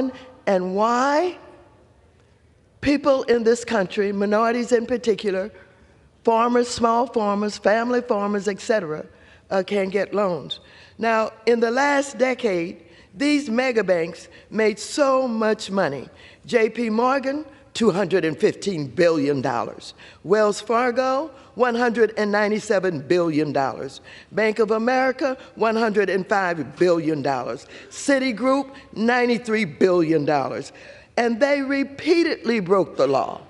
on and why people in this country, minorities in particular, farmers, small farmers, family farmers, etc., can get loans. Now, in the last decade, these mega banks made so much money. J.P. Morgan, $215 billion. Wells Fargo, $197 billion. Bank of America, $105 billion. Citigroup, $93 billion. And they repeatedly broke the law,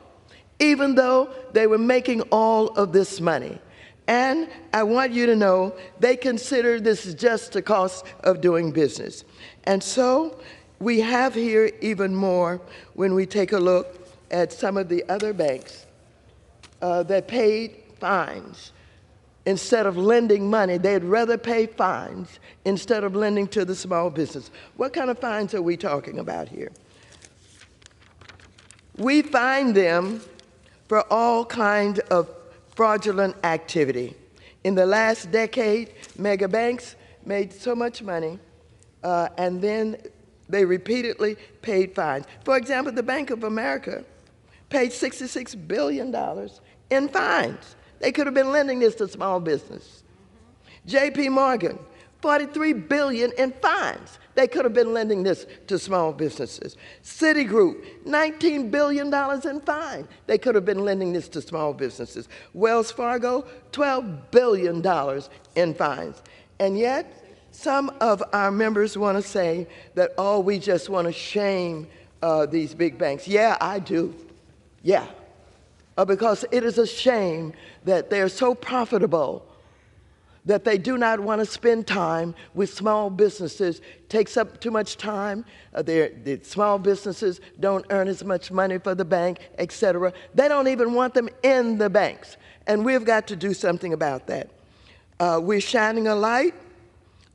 even though they were making all of this money. And I want you to know they consider this just the cost of doing business. And so we have here even more when we take a look at some of the other banks that paid fines. Instead of lending money, they'd rather pay fines instead of lending to the small business. What kind of fines are we talking about here? We fine them for all kinds of fraudulent activity. In the last decade, mega banks made so much money, and then they repeatedly paid fines. For example, the Bank of America paid $66 billion in fines. They could have been lending this to small business. J.P. Morgan, $43 billion in fines. They could have been lending this to small businesses. Citigroup, $19 billion in fines. They could have been lending this to small businesses. Wells Fargo, $12 billion in fines. And yet, some of our members want to say that, oh, we just want to shame these big banks. Yeah, I do. Yeah. Because it is a shame that they're so profitable that they do not want to spend time with small businesses. Takes up too much time. The small businesses don't earn as much money for the bank, et cetera. They don't even want them in the banks. And we've got to do something about that. We're shining a light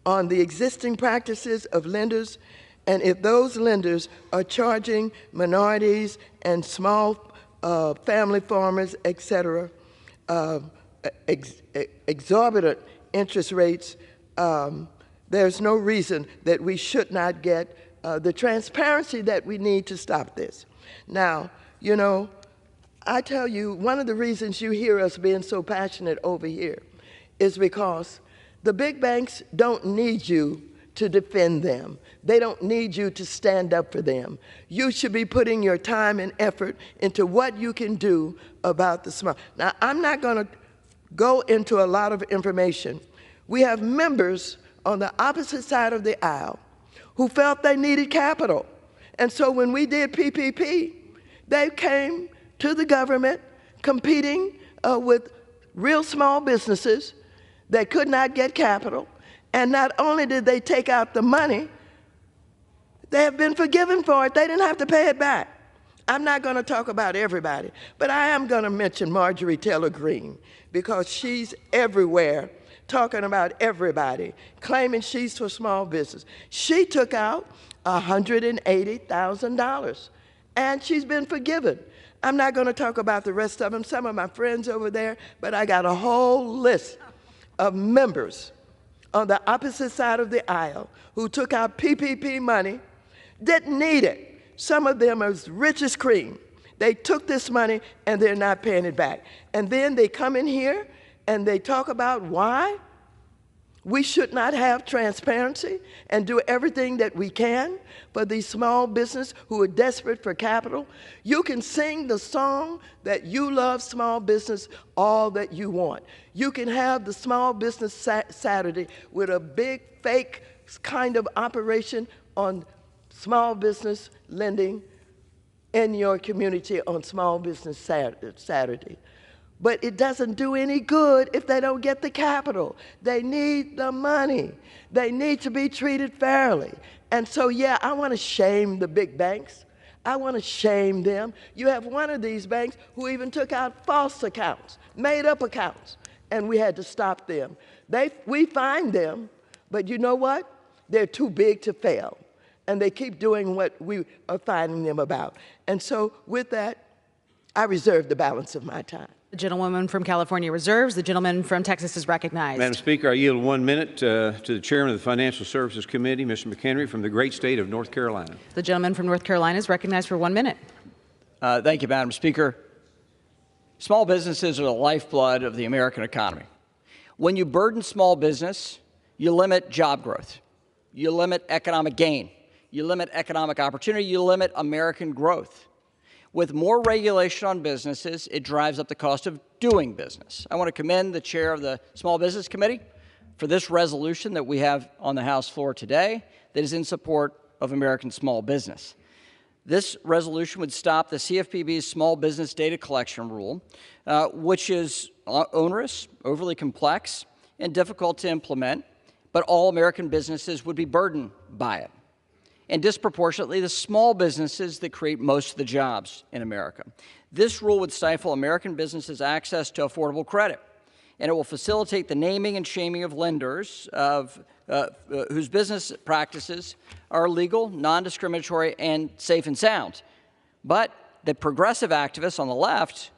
on the existing practices of lenders, and if those lenders are charging minorities and small family farmers, et cetera, exorbitant interest rates, there's no reason that we should not get the transparency that we need to stop this. Now, you know, I tell you, one of the reasons you hear us being so passionate over here is because the big banks don't need you to defend them. They don't need you to stand up for them. You should be putting your time and effort into what you can do about the small. Now, I'm not going to go into a lot of information. We have members on the opposite side of the aisle who felt they needed capital. And so when we did PPP, they came to the government competing with real small businesses that could not get capital. And not only did they take out the money, they have been forgiven for it. They didn't have to pay it back. I'm not going to talk about everybody, but I am going to mention Marjorie Taylor Greene because she's everywhere talking about everybody, claiming she's for small business. She took out $180,000, and she's been forgiven. I'm not going to talk about the rest of them, some of my friends over there, but I got a whole list of members on the opposite side of the aisle who took out PPP money, didn't need it. Some of them are as rich as cream. They took this money and they're not paying it back. And then they come in here and they talk about why we should not have transparency and do everything that we can for these small businesses who are desperate for capital. You can sing the song that you love small business all that you want. You can have the small business Saturday with a big fake kind of operation on small business lending in your community on Small Business Saturday. But it doesn't do any good if they don't get the capital. They need the money. They need to be treated fairly. And so, yeah, I want to shame the big banks. I want to shame them. You have one of these banks who even took out false accounts, made up accounts, and we had to stop them. We fined them, but you know what? They're too big to fail. And they keep doing what we are fining them about. And so with that, I reserve the balance of my time. The gentlewoman from California reserves. The gentleman from Texas is recognized. Madam Speaker, I yield 1 minute to the Chairman of the Financial Services Committee, Mr. McHenry, from the great state of North Carolina. The gentleman from North Carolina is recognized for 1 minute. Thank you, Madam Speaker. Small businesses are the lifeblood of the American economy. When you burden small business, you limit job growth, you limit economic gain, you limit economic opportunity, you limit American growth. With more regulation on businesses, it drives up the cost of doing business. I want to commend the chair of the Small Business Committee for this resolution that we have on the House floor today that is in support of American small business. This resolution would stop the CFPB's small business data collection rule, which is onerous, overly complex, and difficult to implement, but all American businesses would be burdened by it. And disproportionately, the small businesses that create most of the jobs in America. This rule would stifle American businesses' access to affordable credit, and it will facilitate the naming and shaming of lenders whose business practices are legal, non-discriminatory, and safe and sound. But the progressive activists on the left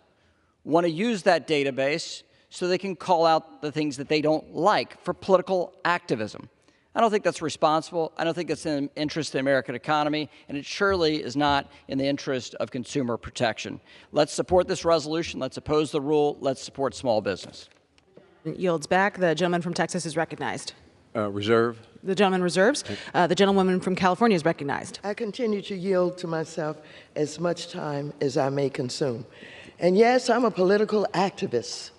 want to use that database so they can call out the things that they don't like for political activism. I don't think that's responsible. I don't think it's in the interest of the American economy, and it surely is not in the interest of consumer protection. Let's support this resolution. Let's oppose the rule. Let's support small business. Yields back. The gentleman from Texas is recognized. Reserve. The gentleman reserves. The gentlewoman from California is recognized. I continue to yield to myself as much time as I may consume. And yes, I'm a political activist.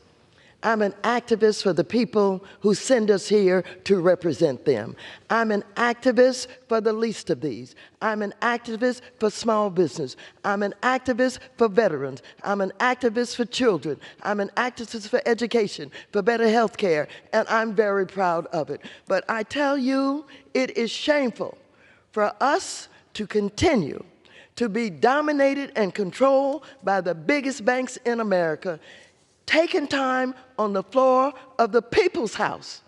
I'm an activist for the people who send us here to represent them. I'm an activist for the least of these. I'm an activist for small business. I'm an activist for veterans. I'm an activist for children. I'm an activist for education, for better health care, and I'm very proud of it. But I tell you, it is shameful for us to continue to be dominated and controlled by the biggest banks in America, taking time on the floor of the People's House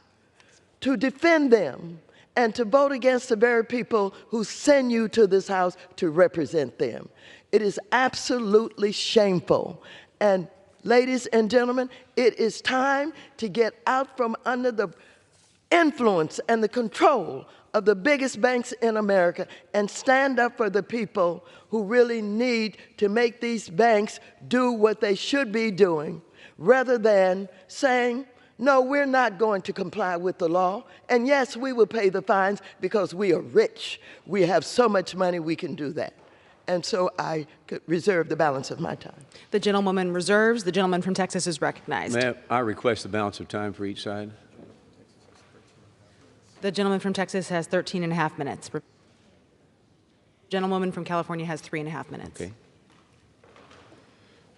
to defend them and to vote against the very people who send you to this House to represent them. It is absolutely shameful. And ladies and gentlemen, it is time to get out from under the influence and the control of the biggest banks in America and stand up for the people who really need to make these banks do what they should be doing, rather than saying, no, we're not going to comply with the law. And yes, we will pay the fines because we are rich. We have so much money we can do that. And so I could reserve the balance of my time. The gentlewoman reserves. The gentleman from Texas is recognized. May I request the balance of time for each side? The gentleman from Texas has 13.5 minutes. Gentlewoman from California has 3.5 minutes. Okay.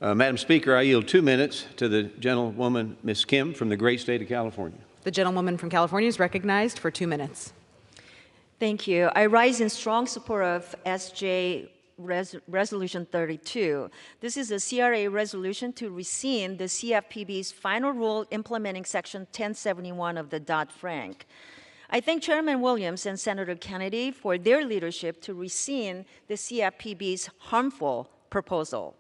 Madam Speaker, I yield 2 minutes to the gentlewoman, Ms. Kim, from the great state of California. The gentlewoman from California is recognized for 2 minutes. Thank you. I rise in strong support of SJ Resolution 32. This is a CRA resolution to rescind the CFPB's final rule implementing Section 1071 of the Dodd-Frank. I thank Chairman Williams and Senator Kennedy for their leadership to rescind the CFPB's harmful proposal.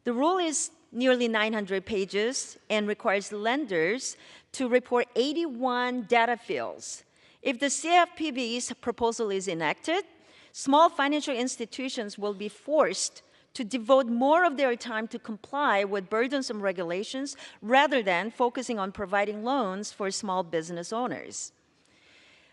The rule is nearly 900 pages and requires lenders to report 81 data fields. If the CFPB's proposal is enacted, small financial institutions will be forced to devote more of their time to comply with burdensome regulations rather than focusing on providing loans for small business owners.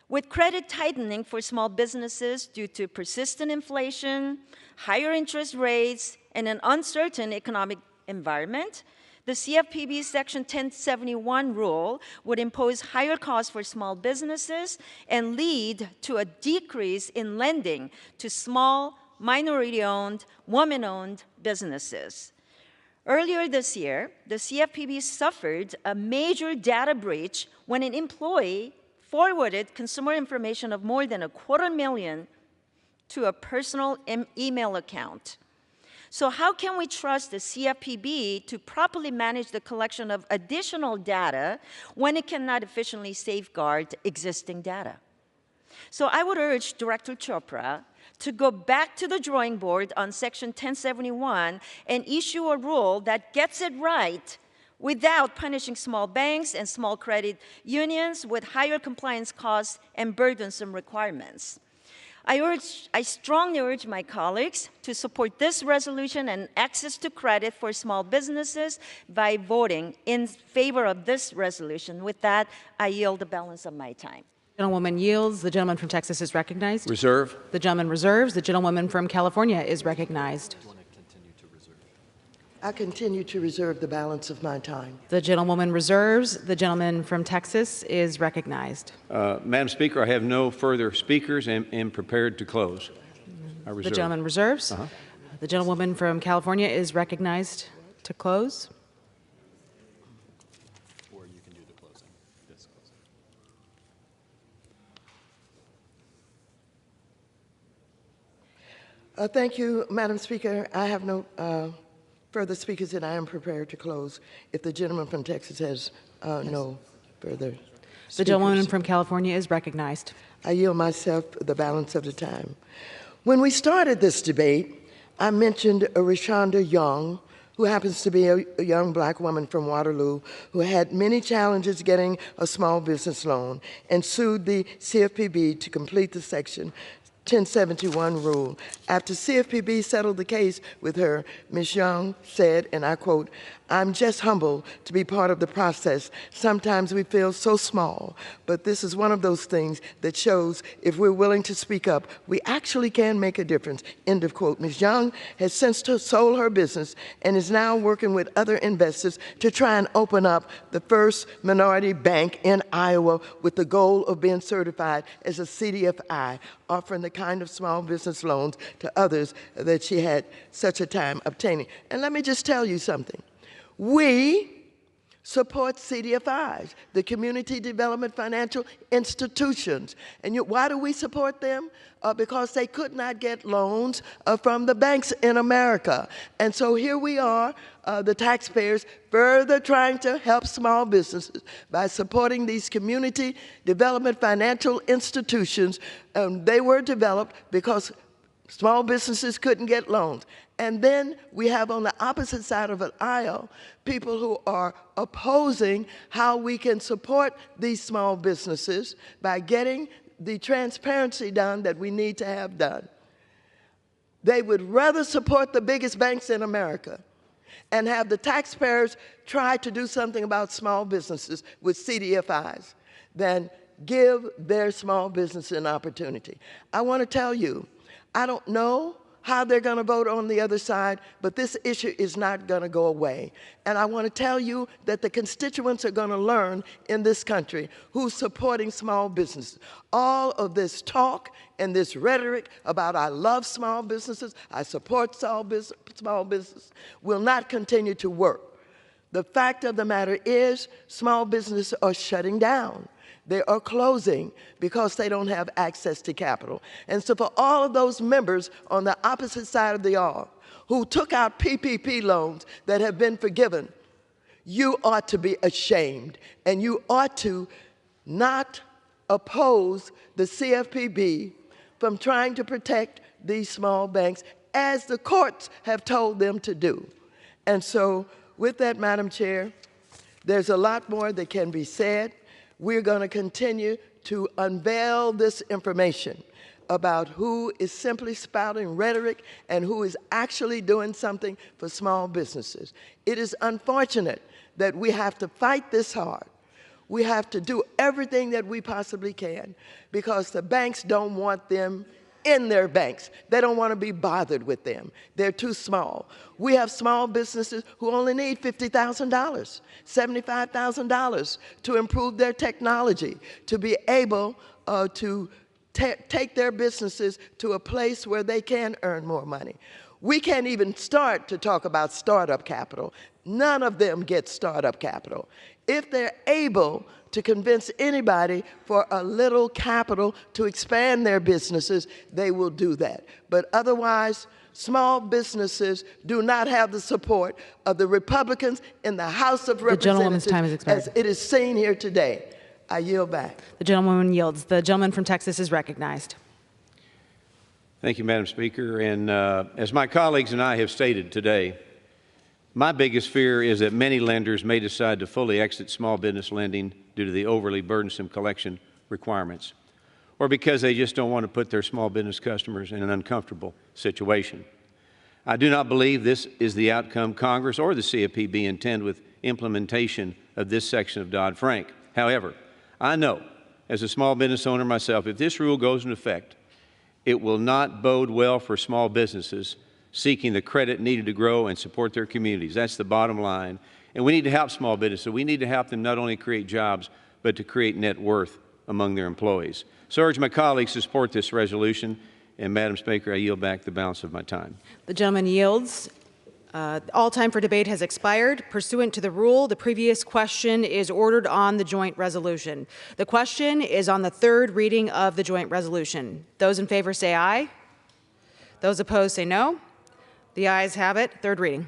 With credit tightening for small businesses due to persistent inflation, higher interest rates, and an uncertain economic environment, the CFPB Section 1071 rule would impose higher costs for small businesses and lead to a decrease in lending to small, minority-owned, women-owned businesses. Earlier this year, the CFPB suffered a major data breach when an employee forwarded consumer information of more than 250,000 to a personal email account. So how can we trust the CFPB to properly manage the collection of additional data when it cannot efficiently safeguard existing data? So I would urge Director Chopra to go back to the drawing board on Section 1071 and issue a rule that gets it right without punishing small banks and small credit unions with higher compliance costs and burdensome requirements. I strongly urge my colleagues to support this resolution and access to credit for small businesses by voting in favor of this resolution. With that, I yield the balance of my time. Gentlewoman yields. The gentleman from Texas is recognized. Reserve. The gentleman reserves. The gentlewoman from California is recognized. I continue to reserve the balance of my time. The gentlewoman reserves. The gentleman from Texas is recognized. Madam Speaker, I have no further speakers and am prepared to close. I reserve. The gentleman reserves. The gentlewoman from California is recognized to close. Or you can do the closing. This closing. Thank you, Madam Speaker. I have no further speakers, and I am prepared to close if the gentleman from Texas has no further speakers. The gentlewoman from California is recognized. I yield myself the balance of the time. When we started this debate, I mentioned Rashonda Young, who happens to be a young black woman from Waterloo who had many challenges getting a small business loan and sued the CFPB to complete the Section 1071 rule. After CFPB settled the case with her, Ms. Young said, and I quote, "I'm just humbled to be part of the process. Sometimes we feel so small, but this is one of those things that shows if we're willing to speak up, we actually can make a difference." End of quote. Ms. Young has since sold her business and is now working with other investors to try and open up the first minority bank in Iowa with the goal of being certified as a CDFI, offering the kind of small business loans to others that she had such a time obtaining. And let me just tell you something. We support CDFIs, the Community Development Financial Institutions. And why do we support them? Because they could not get loans from the banks in America. And so here we are, the taxpayers, further trying to help small businesses by supporting these Community Development Financial Institutions. They were developed because small businesses couldn't get loans. And then we have on the opposite side of an aisle people who are opposing how we can support these small businesses by getting the transparency done that we need to have done. They would rather support the biggest banks in America and have the taxpayers try to do something about small businesses with CDFIs than give their small business an opportunity. I want to tell you, I don't know how they're going to vote on the other side, but this issue is not going to go away. And I want to tell you that the constituents are going to learn in this country who's supporting small businesses. All of this talk and this rhetoric about I love small businesses, I support small business, will not continue to work. The fact of the matter is small businesses are shutting down. They are closing because they don't have access to capital. And so for all of those members on the opposite side of the aisle who took out PPP loans that have been forgiven, you ought to be ashamed, and you ought to not oppose the CFPB from trying to protect these small banks as the courts have told them to do. And so with that, Madam Chair, there's a lot more that can be said. We're going to continue to unveil this information about who is simply spouting rhetoric and who is actually doing something for small businesses. It is unfortunate that we have to fight this hard. We have to do everything that we possibly can because the banks don't want them in their banks. They don't want to be bothered with them. They're too small. We have small businesses who only need $50,000, $75,000 to improve their technology, to be able to take their businesses to a place where they can earn more money. We can't even start to talk about startup capital. None of them get startup capital. If they're able to convince anybody for a little capital to expand their businesses, they will do that. But otherwise, small businesses do not have the support of the Republicans in the House of Representatives. The gentlewoman's time has expired. As it is seen here today. I yield back. The gentlewoman yields. The gentleman from Texas is recognized. Thank you, Madam Speaker. And as my colleagues and I have stated today, my biggest fear is that many lenders may decide to fully exit small business lending due to the overly burdensome collection requirements, or because they just don't want to put their small business customers in an uncomfortable situation. I do not believe this is the outcome Congress or the CFPB intend with implementation of this section of Dodd-Frank. However, I know, as a small business owner myself, if this rule goes into effect, it will not bode well for small businesses seeking the credit needed to grow and support their communities. That's the bottom line. And we need to help small businesses. We need to help them not only create jobs, but to create net worth among their employees. So I urge my colleagues to support this resolution. And Madam Speaker, I yield back the balance of my time. The gentleman yields. All time for debate has expired. Pursuant to the rule, the previous question is ordered on the joint resolution. The question is on the third reading of the joint resolution. Those in favor say aye. Those opposed say no. The ayes have it. Third reading.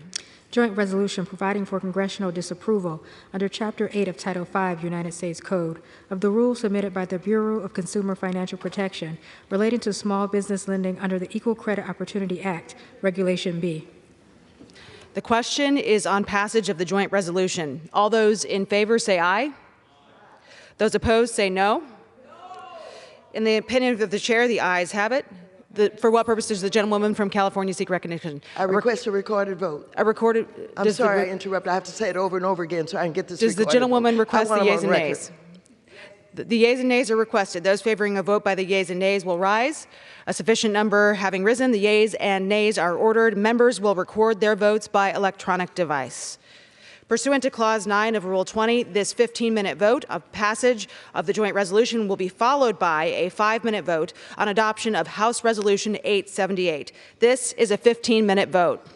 Joint resolution providing for congressional disapproval under Chapter 8 of Title 5 United States Code of the rule submitted by the Bureau of Consumer Financial Protection relating to small business lending under the Equal Credit Opportunity Act, Regulation B. The question is on passage of the joint resolution. All those in favor say aye. Those opposed say no. In the opinion of the chair, the ayes have it. For what purpose does the gentlewoman from California seek recognition? I request a recorded vote. A recorded. I'm sorry I interrupted. I have to say it over and over again so I can get this Does the recorded gentlewoman vote. request the yeas and nays? The yeas and nays are requested. Those favoring a vote by the yeas and nays will rise. A sufficient number having risen, the yeas and nays are ordered. Members will record their votes by electronic device. Pursuant to Clause 9 of Rule 20, this 15-minute vote of passage of the joint resolution will be followed by a 5-minute vote on adoption of House Resolution 878. This is a 15-minute vote.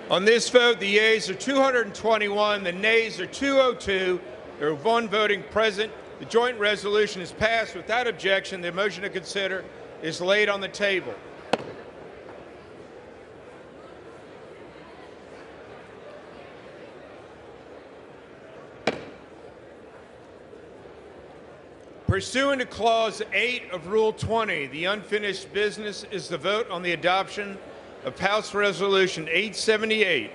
On this vote, the yeas are 221, the nays are 202. There are one voting present. The joint resolution is passed without objection. The motion to consider is laid on the table. Pursuant to Clause 8 of Rule 20, the unfinished business is the vote on the adoption of House Resolution 878,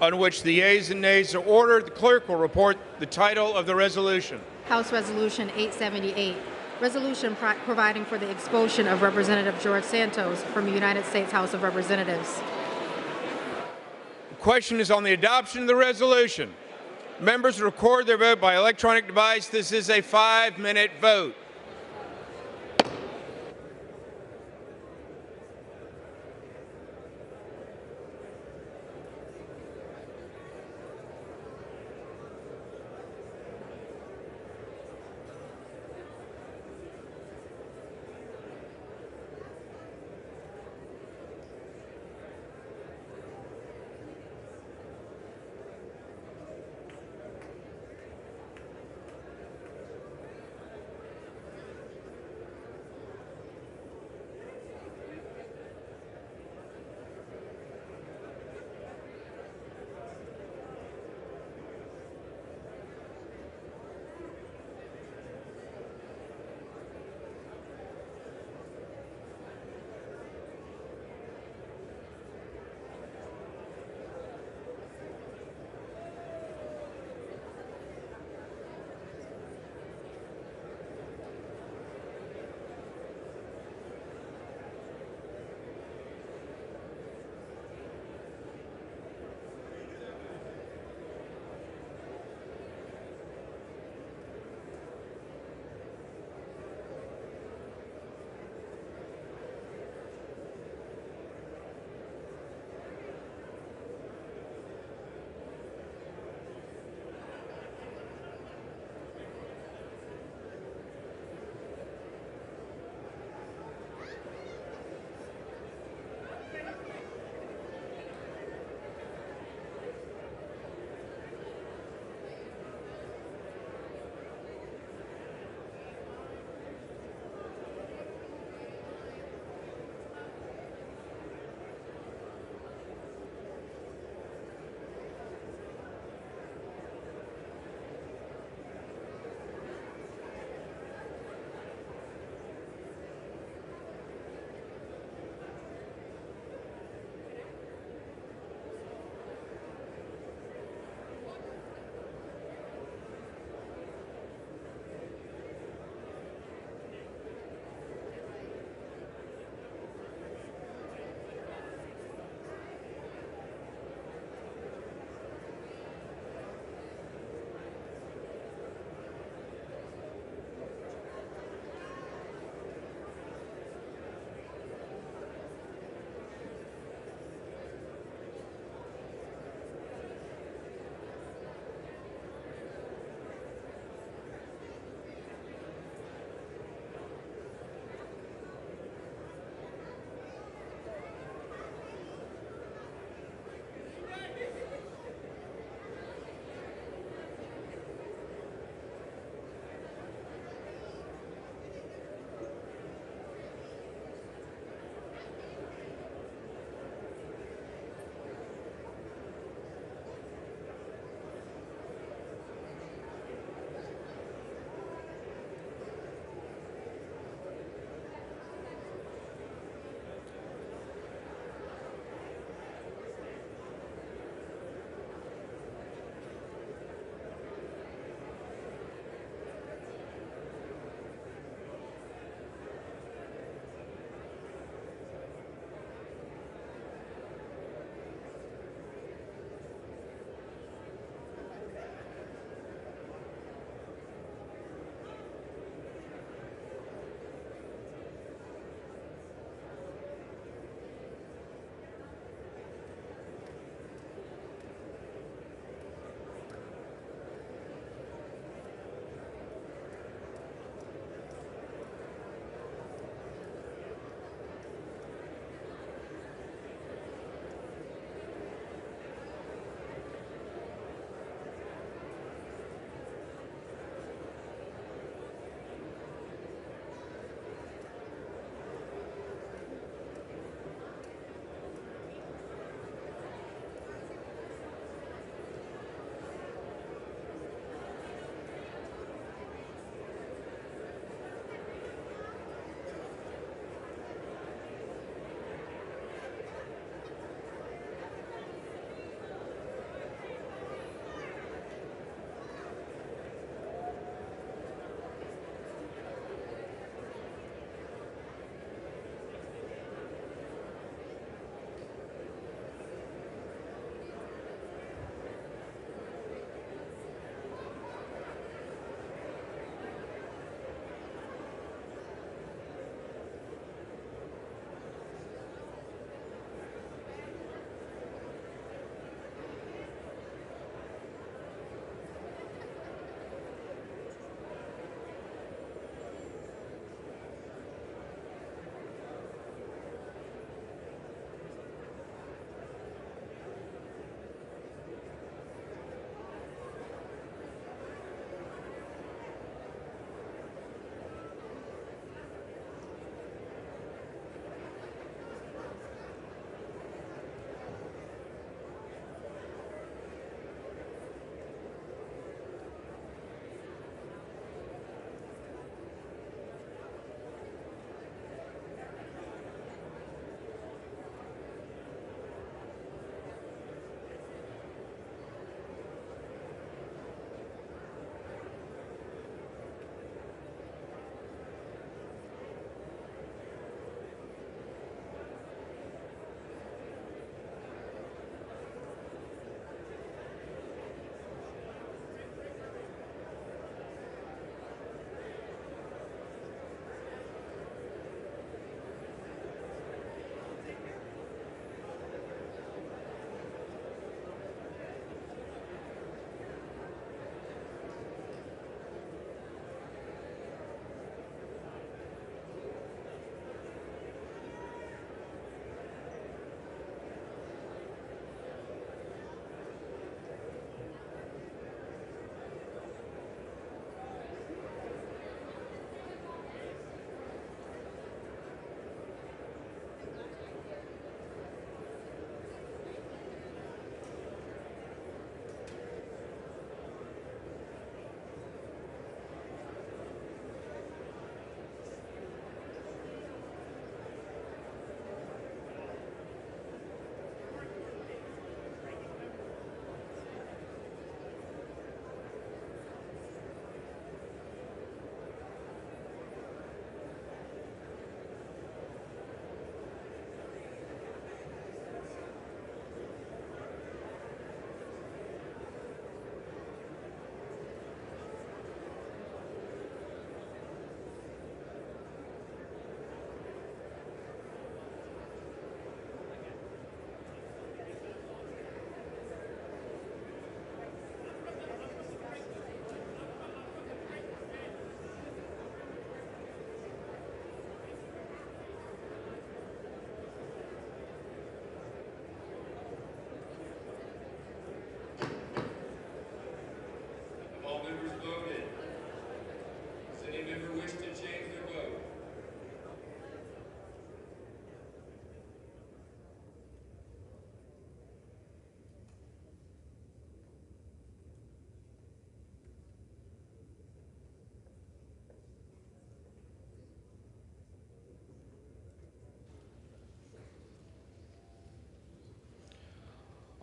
on which the yeas and nays are ordered. The clerk will report the title of the resolution. House Resolution 878, resolution providing for the expulsion of Representative George Santos from the United States House of Representatives. The question is on the adoption of the resolution. Members record their vote by electronic device. This is a 5-minute vote.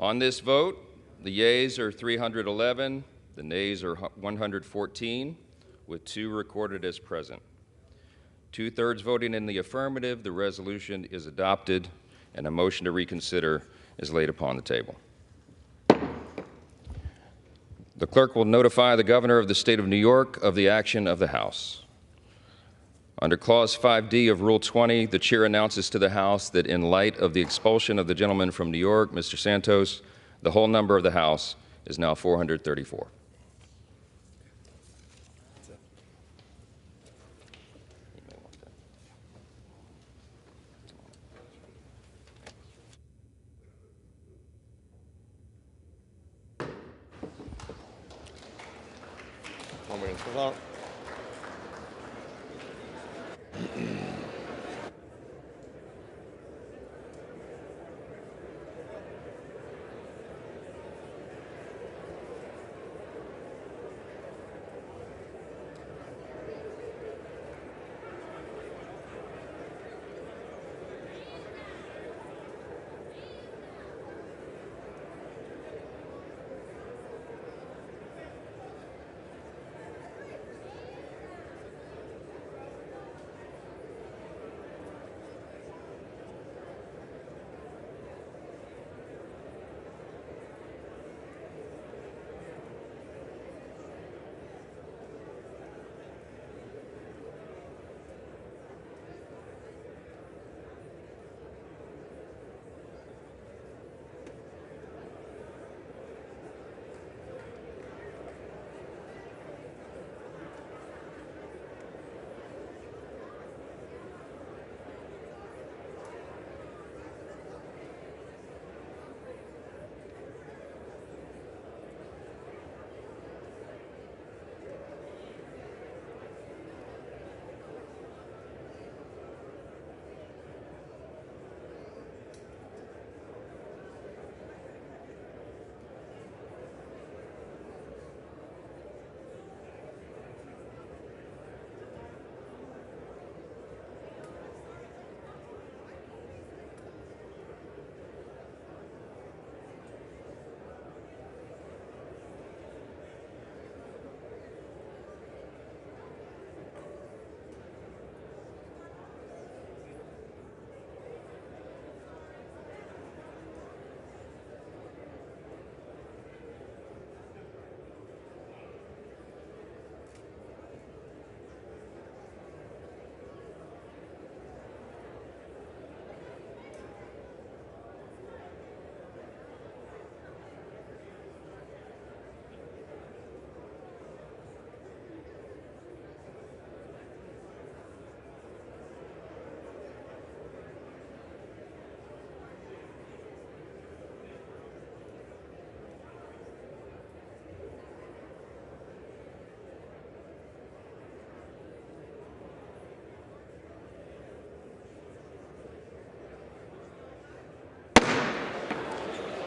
On this vote, the yeas are 311, the nays are 114, with 2 recorded as present. 2/3 voting in the affirmative, the resolution is adopted, and a motion to reconsider is laid upon the table. The clerk will notify the governor of the state of New York of the action of the House. Under Clause 5D of Rule 20, the chair announces to the House that in light of the expulsion of the gentleman from New York, Mr. Santos, the whole number of the House is now 434.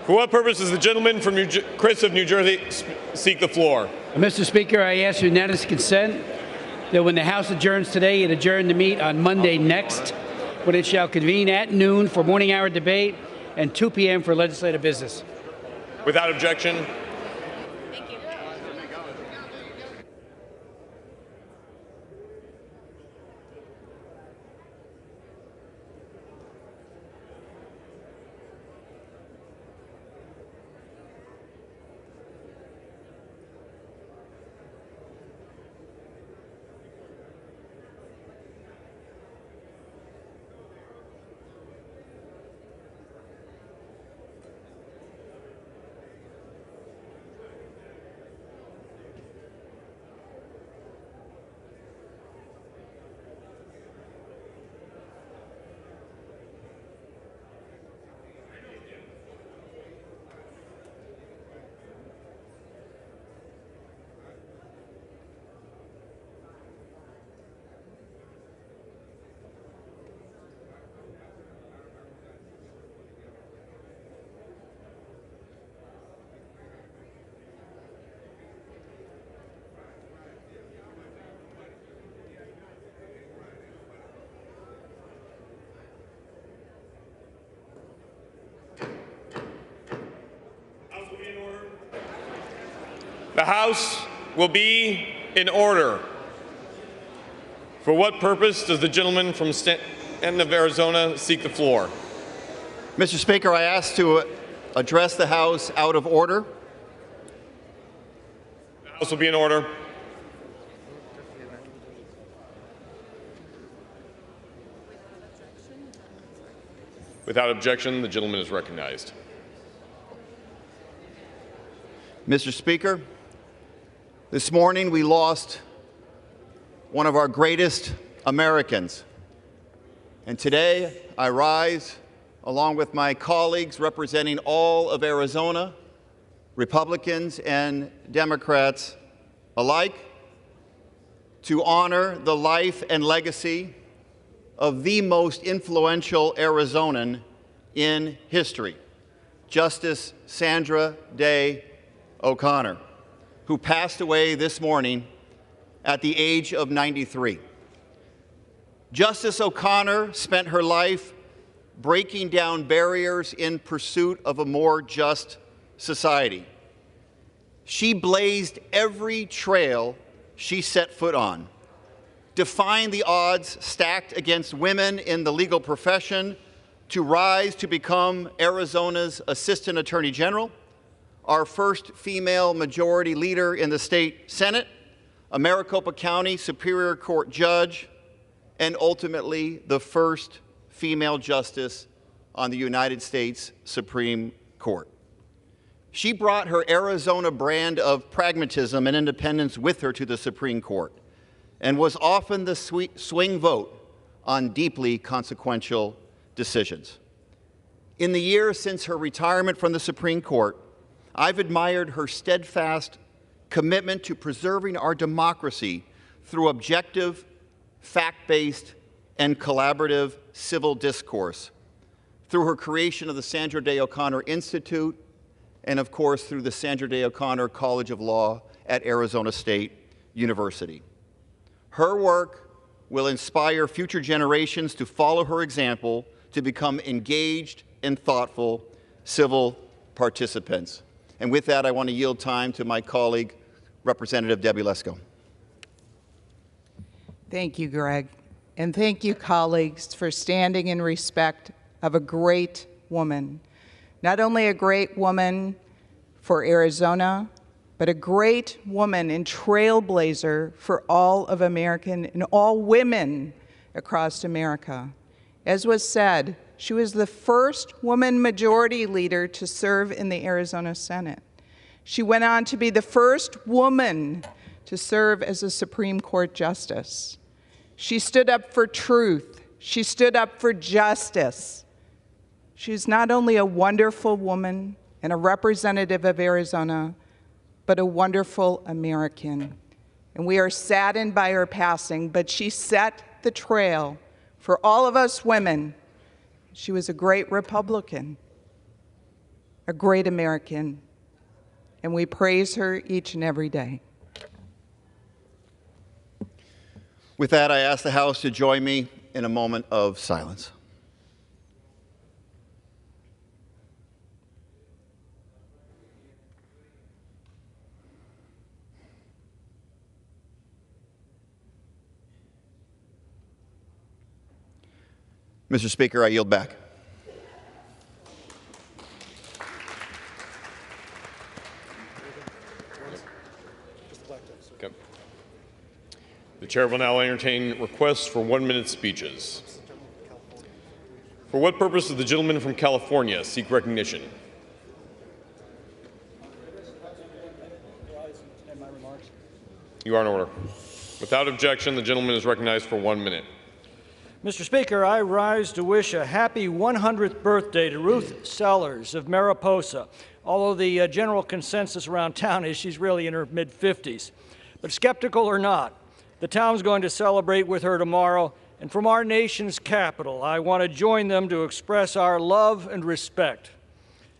For what purpose does the gentleman from Chris of New Jersey seek the floor? Mr. Speaker, I ask unanimous consent that when the House adjourns today, it adjourn to meet on Monday next, when it shall convene at noon for morning hour debate and 2 p.m. for legislative business. Without objection. The House will be in order. For what purpose does the gentleman from Stanton of Arizona seek the floor? Mr. Speaker, I ask to address the House out of order. The House will be in order. Without objection, the gentleman is recognized. Mr. Speaker, this morning we lost one of our greatest Americans. And today I rise, along with my colleagues representing all of Arizona, Republicans and Democrats alike, to honor the life and legacy of the most influential Arizonan in history, Justice Sandra Day O'Connor, who passed away this morning at the age of 93. Justice O'Connor spent her life breaking down barriers in pursuit of a more just society. She blazed every trail she set foot on, defying the odds stacked against women in the legal profession to rise to become Arizona's Assistant Attorney General, our first female majority leader in the state Senate, a Maricopa County Superior Court judge, and ultimately the first female justice on the United States Supreme Court. She brought her Arizona brand of pragmatism and independence with her to the Supreme Court and was often the swing vote on deeply consequential decisions. In the years since her retirement from the Supreme Court, I've admired her steadfast commitment to preserving our democracy through objective, fact-based, and collaborative civil discourse, through her creation of the Sandra Day O'Connor Institute, and of course through the Sandra Day O'Connor College of Law at Arizona State University. Her work will inspire future generations to follow her example to become engaged and thoughtful civil participants. And with that, I want to yield time to my colleague, Representative Debbie Lesko. Thank you, Greg. And thank you, colleagues, for standing in respect of a great woman. Not only a great woman for Arizona, but a great woman and trailblazer for all of American and all women across America. As was said, she was the first woman majority leader to serve in the Arizona Senate. She went on to be the first woman to serve as a Supreme Court justice. She stood up for truth. She stood up for justice. She's not only a wonderful woman and a representative of Arizona, but a wonderful American. And we are saddened by her passing, but she set the trail for all of us women. She was a great Republican, a great American, and we praise her each and every day. With that, I ask the House to join me in a moment of silence. Mr. Speaker, I yield back. Okay. The chair will now entertain requests for 1-minute speeches. For what purpose does the gentleman from California seek recognition? You are in order. Without objection, the gentleman is recognized for 1 minute. Mr. Speaker, I rise to wish a happy 100th birthday to Ruth Sellers of Mariposa, although the general consensus around town is she's really in her mid-50s. But skeptical or not, the town's going to celebrate with her tomorrow, and from our nation's capital, I want to join them to express our love and respect.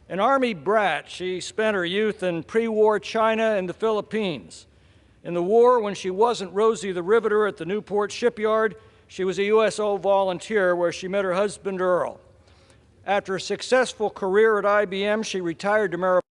An Army brat, she spent her youth in pre-war China and the Philippines. In the war, when she wasn't Rosie the Riveter at the Newport shipyard, she was a USO volunteer where she met her husband, Earl. After a successful career at IBM, she retired to Mariposa.